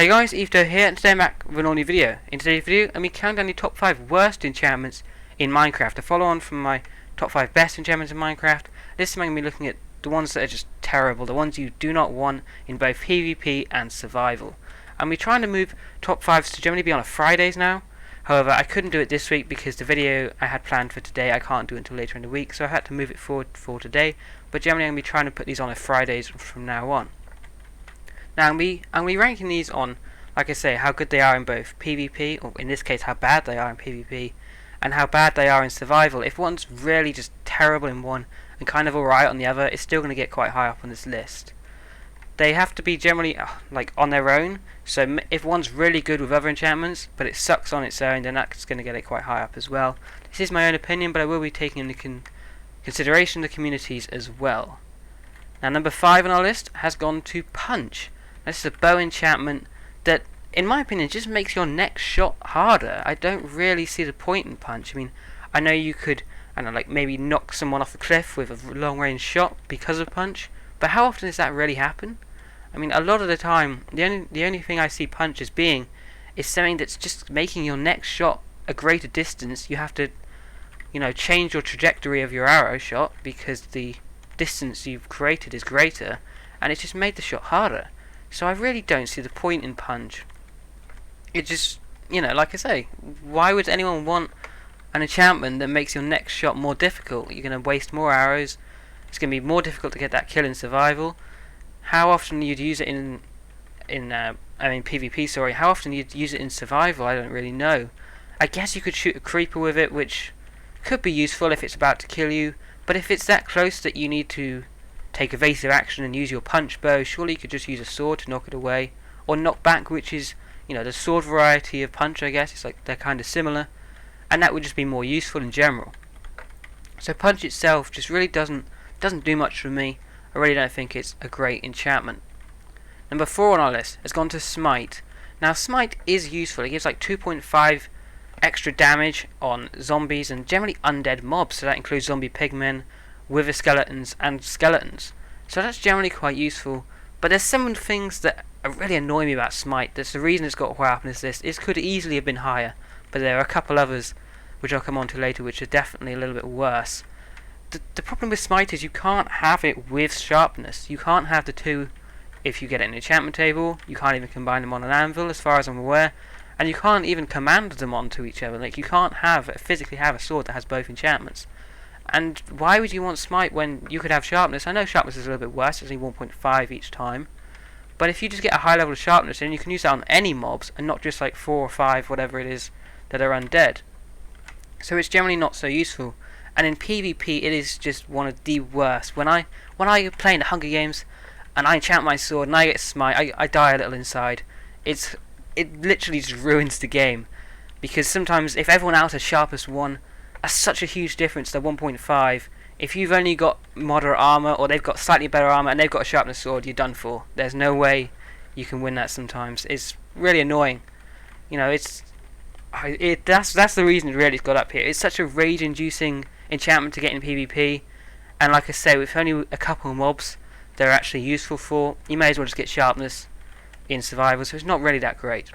Hey guys, EthDo here, and today I'm back with an all new video. In today's video, I'm going to be counting down the top 5 worst enchantments in Minecraft. A follow on from my top 5 best enchantments in Minecraft. This time I'm going to be looking at the ones that are just terrible, the ones you do not want in both PvP and survival. And we're trying to move top 5s to generally be on a Fridays now. However, I couldn't do it this week because the video I had planned for today I can't do until later in the week, so I had to move it forward for today. But generally I'm going to be trying to put these on a Fridays from now on. Now I'm going to be ranking these on, like I say, how good they are in both PvP, or in this case how bad they are in PvP, and how bad they are in survival. If one's really just terrible in one and kind of alright on the other, it's still going to get quite high up on this list. They have to be generally like on their own, so if one's really good with other enchantments but it sucks on its own, then that's going to get it quite high up as well. This is my own opinion, but I will be taking into consideration the communities as well. Now number 5 on our list has gone to Punch. This is a bow enchantment that, in my opinion, just makes your next shot harder. I don't really see the point in Punch. I mean, I know you could, I don't know, like maybe knock someone off a cliff with a long-range shot because of Punch, but how often does that really happen? I mean, a lot of the time, the only thing I see Punch as being is something that's just making your next shot a greater distance. You have to, change your trajectory of your arrow shot because the distance you've created is greater, and it's just made the shot harder. So I really don't see the point in Punch. It just, like I say, why would anyone want an enchantment that makes your next shot more difficult? You're going to waste more arrows. It's going to be more difficult to get that kill in survival. How often you'd use it in PvP, sorry. How often you'd use it in survival, I don't really know. I guess you could shoot a creeper with it, which could be useful if it's about to kill you. But if it's that close that you need to take evasive action and use your punch bow, surely you could just use a sword to knock it away, or knock back, which is, the sword variety of punch, I guess. It's like they're kind of similar, and that would just be more useful in general. So Punch itself just really doesn't do much for me. I really don't think it's a great enchantment. Number 4 on our list has gone to Smite. Now Smite is useful. It gives like 2.5 extra damage on zombies and generally undead mobs, so that includes zombie pigmen, wither skeletons and skeletons. So that's generally quite useful, but there's some things that really annoy me about Smite. That's the reason it's got high up on this list. It could easily have been higher, but there are a couple others which I'll come on to later which are definitely a little bit worse. The problem with Smite is you can't have it with sharpness. You can't have the two if you get it in an enchantment table. You can't even combine them on an anvil as far as I'm aware, and you can't even command them onto each other. Like, you can't physically have a sword that has both enchantments. And why would you want Smite when you could have sharpness? I know sharpness is a little bit worse, it's only 1.5 each time. But if you just get a high level of sharpness, then you can use that on any mobs, and not just like 4 or 5, whatever it is, that are undead. So it's generally not so useful. And in PvP, it is just one of the worst. When I play in the Hunger Games, and I enchant my sword, and I get Smite, I die a little inside. It literally just ruins the game. Because sometimes, if everyone else has sharpest 1, that's such a huge difference to 1.5. If you've only got moderate armor, or they've got slightly better armor, and they've got a sharpness sword, you're done for. There's no way you can win that sometimes. It's really annoying. That's the reason really it's got up here. It's such a rage-inducing enchantment to get in PvP, and like I say, with only a couple of mobs they're actually useful for, you may as well just get sharpness in survival, so it's not really that great.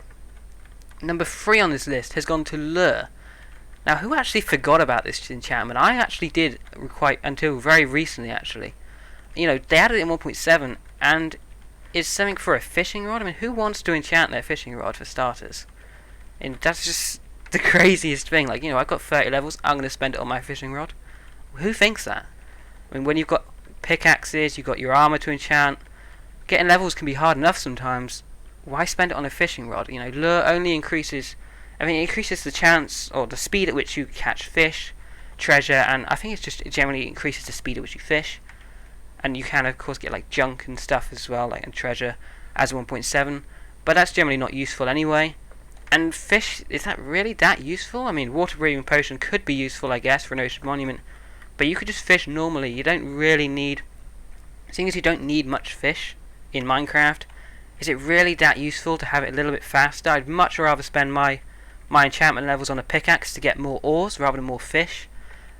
Number 3 on this list has gone to Lure. Now, who actually forgot about this enchantment? I actually did quite until very recently, actually. They added it in 1.7, and it's something for a fishing rod. I mean, who wants to enchant their fishing rod for starters? And that's just the craziest thing. Like, I've got 30 levels, I'm going to spend it on my fishing rod. Who thinks that? I mean, when you've got pickaxes, you've got your armor to enchant, getting levels can be hard enough sometimes. Why spend it on a fishing rod? Lure only increases, it increases the chance, or the speed at which you catch fish, treasure, and I think it generally increases the speed at which you fish. And you can, of course, get like junk and stuff as well, and treasure as 1.7, but that's generally not useful anyway. And fish, is that really that useful? I mean, water breathing potion could be useful, I guess, for an ocean monument, but you could just fish normally. You don't really need, seeing as you don't need much fish in Minecraft, is it really that useful to have it a little bit faster? I'd much rather spend my enchantment levels on a pickaxe to get more ores rather than more fish.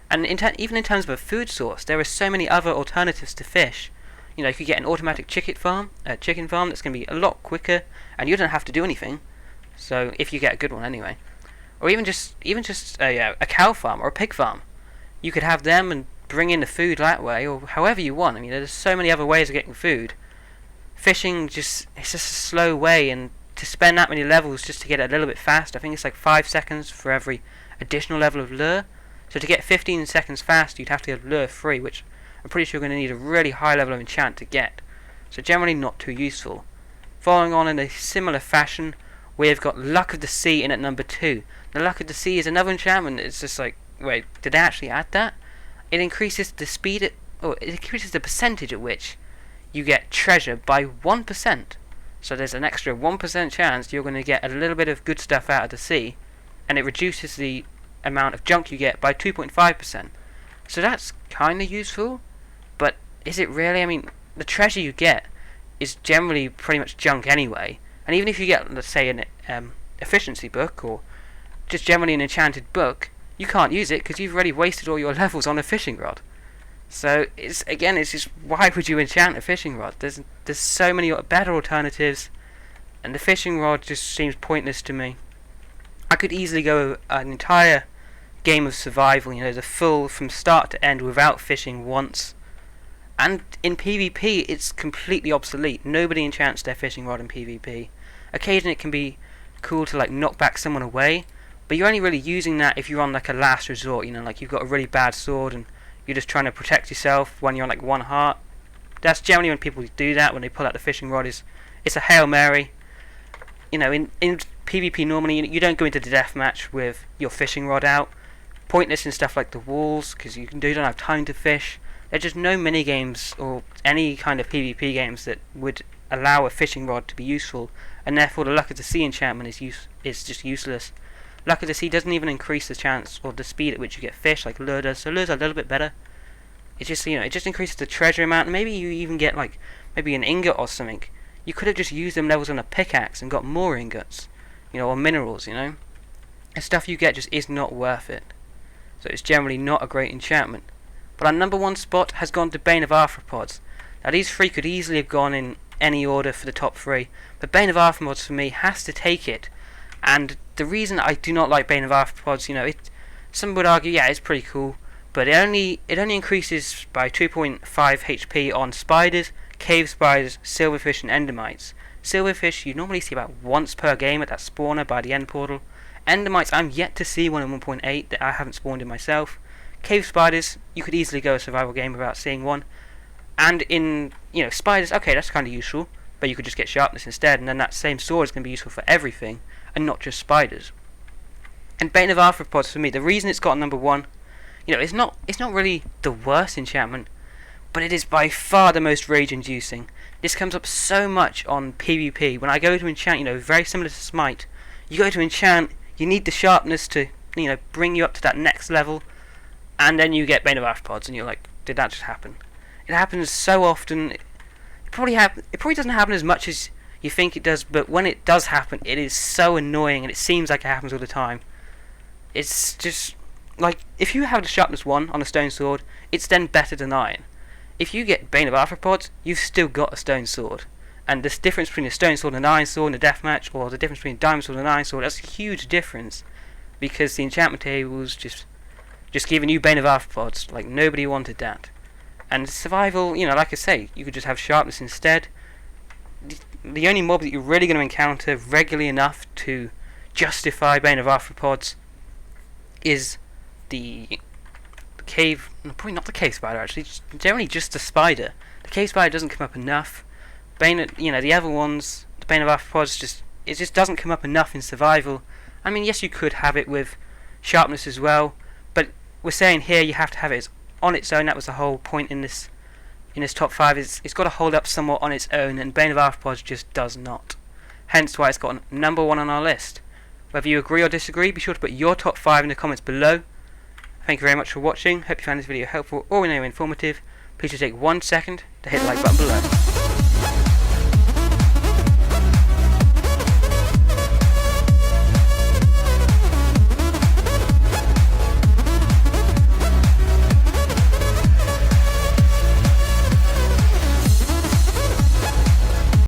And even in terms of a food source, there are so many other alternatives to fish. You know, you could get an automatic chicken farm that's going to be a lot quicker, and you don't have to do anything. So if you get a good one anyway, or even just a cow farm or a pig farm, you could have them and bring in the food that way, or however you want. I mean, there's so many other ways of getting food. Fishing it's just a slow way, and to spend that many levels just to get it a little bit fast, I think it's like 5 seconds for every additional level of lure. So to get 15 seconds fast, you'd have to get lure 3, which I'm pretty sure you're going to need a really high level of enchant to get. So generally not too useful. Following on in a similar fashion, we've got Luck of the Sea in at number 2. The Luck of the Sea is another enchantment. It's just like, wait, did they actually add that? It increases the speed it increases the percentage at which you get treasure by 1%. So there's an extra 1% chance you're going to get a little bit of good stuff out of the sea, and it reduces the amount of junk you get by 2.5%. So that's kind of useful, but is it really? I mean, the treasure you get is generally pretty much junk anyway, and even if you get, let's say, an efficiency book, or just generally an enchanted book, you can't use it because you've already wasted all your levels on a fishing rod. So it's just, why would you enchant a fishing rod? There's so many better alternatives, and the fishing rod just seems pointless to me. I could easily go an entire game of survival, you know, the full from start to end without fishing once. And in PvP, it's completely obsolete. Nobody enchants their fishing rod in PvP. Occasionally it can be cool to like knock back someone away, but you're only really using that if you're on like a last resort, you know, like you've got a really bad sword and you're just trying to protect yourself when you're on like 1 heart. That's generally when people do that, when they pull out the fishing rod. It's a Hail Mary. You know, in PvP normally you don't go into the deathmatch with your fishing rod out. Pointless in stuff like the walls, because you don't have time to fish. There's just no mini games or any kind of PvP games that would allow a fishing rod to be useful, and therefore the Luck of the Sea enchantment is just useless. Luck of the Sea doesn't even increase the chance or the speed at which you get fish like lure does, so lure's a little bit better. It just, you know, it just increases the treasure amount, and maybe you even get like maybe an ingot or something. You could have just used them levels on a pickaxe and got more ingots, you know, or minerals, you know. The stuff you get just is not worth it. So it's generally not a great enchantment. But our number 1 spot has gone to Bane of Arthropods. Now these 3 could easily have gone in any order for the top 3, but Bane of Arthropods for me has to take it. And the reason I do not like Bane of Arthropods, you know, some would argue, yeah, it's pretty cool, but it only increases by 2.5 HP on spiders, cave spiders, silverfish and endermites. Silverfish you normally see about once per game at that spawner by the end portal. Endermites, I'm yet to see one in 1.8 that I haven't spawned in myself. Cave spiders, you could easily go a survival game without seeing one. And in, you know, spiders, okay, that's kind of useful, but you could just get sharpness instead, and then that same sword is going to be useful for everything, and not just spiders. And Bane of Arthropods, for me, the reason it's got number 1, you know, it's not really the worst enchantment, but it is by far the most rage-inducing. This comes up so much on PvP. When I go to enchant, you know, very similar to Smite, you go to enchant, you need the sharpness to, you know, bring you up to that next level, and then you get Bane of Arthropods, and you're like, did that just happen? It happens so often. It probably doesn't happen as much as you think it does, but when it does happen, it is so annoying, and it seems like it happens all the time. It's just like, if you have the sharpness 1 on a stone sword, it's then better than iron. If you get Bane of Arthropods, you've still got a stone sword. And this difference between a stone sword and an iron sword in a deathmatch, or the difference between a diamond sword and an iron sword, that's a huge difference, because the enchantment table's just giving you Bane of Arthropods. Like, nobody wanted that. And survival, you know, like I say, you could just have sharpness instead. The only mob that you're really going to encounter regularly enough to justify Bane of Arthropods is the cave, probably not the cave spider actually, generally just the spider. The cave spider doesn't come up enough. Bane, you know, the other ones, the Bane of Arthropods, it just doesn't come up enough in survival. I mean, yes, you could have it with sharpness as well, but we're saying here you have to have it on its own. That was the whole point in this top 5. It's got to hold up somewhat on its own, and Bane of Arthropods just does not. Hence why it's got number 1 on our list. Whether you agree or disagree, be sure to put your top 5 in the comments below. Thank you very much for watching. Hope you found this video helpful or in any way informative. Please just take 1 second to hit the like button below.